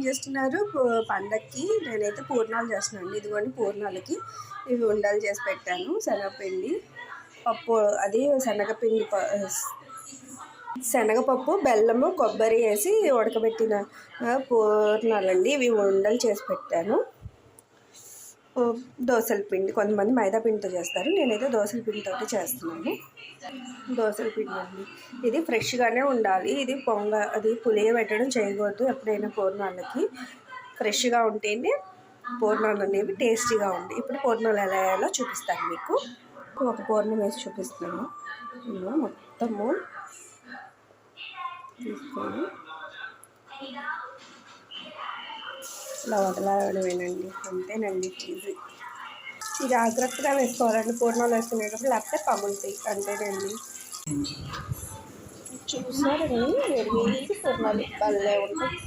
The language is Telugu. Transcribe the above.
చేస్తున్నారు పండక్కి? నేనైతే పూర్ణాలు చేస్తున్నాను. ఇదిగోండి పూర్ణాలకి ఇవి ఉండాలు చేసి పెట్టాను. శనగపిండి పప్పు, అది శనగపప్పు, బెల్లము, కొబ్బరి వేసి ఉడకబెట్టిన పూర్ణాలండి. ఇవి ఉండలు చేసి పెట్టాను. దోసల పిండి, కొంతమంది మైదా పిండితో చేస్తారు, నేనైతే దోసల పిండితో చేస్తున్నాను. దోసల పిండి అండి, ఇది ఫ్రెష్గానే ఉండాలి. ఇది అది పులియబెట్టడం చేయకూడదు. ఎప్పుడైనా పూర్ణాలకి ఫ్రెష్గా ఉంటేనే పూర్ణాలు అనేవి టేస్టీగా ఉంటాయి. ఇప్పుడు పూర్ణాలు ఎలా వేయాలో చూపిస్తాను మీకు. ఒక పూర్ణం వేసి చూపిస్తున్నాను. మొత్తము తీసుకొని ఇలా వదలడమేనండి, అంతేనండి. ఈజీ. ఇది జాగ్రత్తగా వేసుకోవాలండి పూర్ణాలు వేసుకునేటప్పుడు, లేకపోతే పగులుతాయి. అంతేనండి. చూసారండి, వేడి పూర్ణాలు భలే ఉంటాయి.